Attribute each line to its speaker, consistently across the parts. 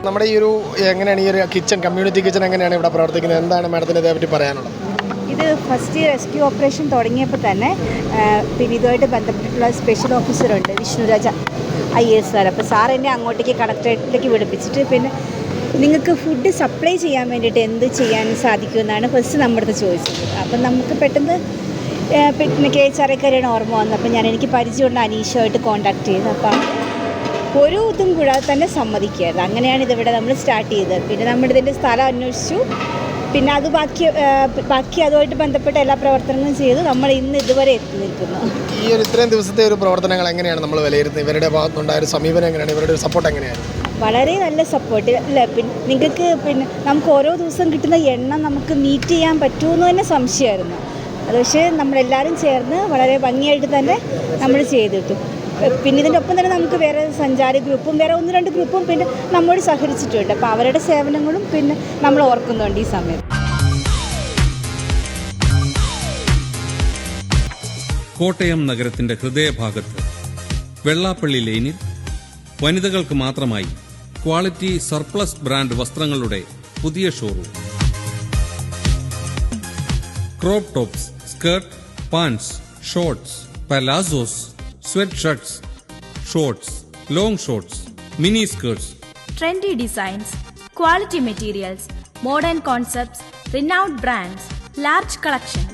Speaker 1: നമ്മുടെ ഈ ഒരു എങ്ങനെയാണ് ഈ ഒരു കിച്ചൺ കമ്മ്യൂണിറ്റി കിച്ചൺ എങ്ങനെയാണ് ഇവിടെ പ്രവർത്തിക്കുന്നത്, എന്താണ് മാഡത്തിന് ഇതേപറ്റി പറയാനുള്ളത്?
Speaker 2: ഇത് ഫസ്റ്റ് റെസ്ക്യൂ ഓപ്പറേഷൻ തുടങ്ങിയപ്പോൾ തന്നെ പിന്നെ ഇതുമായിട്ട് ബന്ധപ്പെട്ടിട്ടുള്ള സ്പെഷ്യൽ ഓഫീസറുണ്ട് വിഷ്ണുരാജ IAS സാർ. അപ്പോൾ സാർ എന്നെ അങ്ങോട്ടേക്ക് കളക്ടറേറ്റിലേക്ക് വിളിപ്പിച്ചിട്ട് പിന്നെ നിങ്ങൾക്ക് ഫുഡ് സപ്ലൈ ചെയ്യാൻ വേണ്ടിയിട്ട് എന്ത് ചെയ്യാൻ സാധിക്കുമെന്നാണ് ഫസ്റ്റ് നമ്മുടെ അടുത്ത് ചോദിച്ചത്. അപ്പം നമുക്ക് പെട്ടെന്ന് പിന്നെ KHRക്കാരെയാണ് ഓർമ്മ വന്നത്. അപ്പം എനിക്ക് പരിചയമുള്ള അനീഷുമായിട്ട് കോൺടാക്ട് ചെയ്ത് അപ്പം ഒരു ഇതും കൂടാതെ തന്നെ സമ്മതിക്കുകയായിരുന്നു. അങ്ങനെയാണ് ഇതിവിടെ നമ്മൾ സ്റ്റാർട്ട് ചെയ്തത്. പിന്നെ നമ്മുടെ ഇതിൻ്റെ സ്ഥലം അന്വേഷിച്ചു, പിന്നെ അത് ബാക്കി അതുമായിട്ട് ബന്ധപ്പെട്ട എല്ലാ പ്രവർത്തനങ്ങളും ചെയ്ത് നമ്മൾ ഇന്ന് ഇതുവരെ എത്തി നിൽക്കുന്നു.
Speaker 1: ഈ ഒരു ഇത്രയും ദിവസത്തെ ഒരു പ്രവർത്തനങ്ങൾ എങ്ങനെയാണ് നമ്മൾ വിലയിരുത്തുന്നത്? ഇവരുടെ ഭാഗത്തുനിന്നുണ്ടായ ഒരു സമീപനം എങ്ങനെയാണ്, ഇവരുടെ ഒരു സപ്പോർട്ട് എങ്ങനെയാണ്?
Speaker 2: വളരെ നല്ല സപ്പോർട്ട് അല്ലേ. നിങ്ങൾക്ക് നമുക്ക് ഓരോ ദിവസം കിട്ടുന്ന എണ്ണം നമുക്ക് മീറ്റ് ചെയ്യാൻ പറ്റുമെന്ന് തന്നെ സംശയമായിരുന്നു. അത് പക്ഷേ നമ്മളെല്ലാവരും ചേർന്ന് വളരെ ഭംഗിയായിട്ട് തന്നെ നമ്മൾ ചെയ്തിട്ടു. പിന്നെ ഇതിൻ്റെ ഒപ്പം തന്നെ നമുക്ക് വേറെ സഞ്ചാരി ഗ്രൂപ്പും വേറെ 1-2 ഗ്രൂപ്പും പിന്നെ നമ്മോട് സഹകരിച്ചിട്ടുണ്ട്. അപ്പോൾ അവരുടെ സേവനങ്ങളും പിന്നെ നമ്മൾ ഓർക്കുന്നുണ്ട് ഈ സമയത്ത്.
Speaker 3: കോട്ടയം നഗരത്തിന്റെ ഹൃദയഭാഗത്ത് വെള്ളാപ്പള്ളി ലൈനിൽ വനിതകൾക്ക് മാത്രമായി ക്വാളിറ്റി സർപ്ലസ് ബ്രാൻഡ് വസ്ത്രങ്ങളുടെ പുതിയ showroom. Crop tops, skirt, pants, shorts, palazzos, sweatshirts, shorts, long shorts, mini skirts.
Speaker 4: Trendy designs, quality materials, modern concepts, renowned brands, large collections.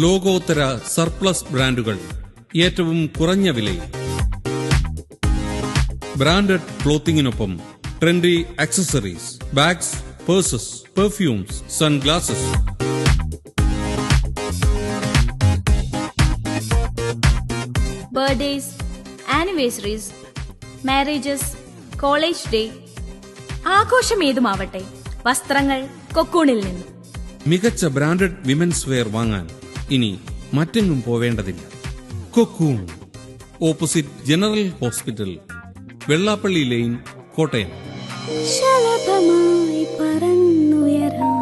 Speaker 3: ലോകോത്തര സർപ്ലസ് ബ്രാൻഡുകൾ ഏറ്റവും കുറഞ്ഞ വിലയിൽ. ബ്രാൻഡഡ് ക്ലോത്തിങ്ങിനൊപ്പം trendy accessories, bags, purses, perfumes, sunglasses.
Speaker 4: Birthdays, anniversaries, marriages, college day, ആഘോഷം ഏതുമാവട്ടെ, വസ്ത്രങ്ങൾ കൊക്കൂണിൽ നിന്നും.
Speaker 3: മികച്ച ബ്രാൻഡഡ് വിമൻസ് വെയർ വാങ്ങാൻ ഇനി മറ്റെങ്ങും പോവേണ്ടതില്ല. Cocoon, opposite general hospital, Vellappally line, Kottayam.
Speaker 4: ശലഭമായി പറന്നുയരാം.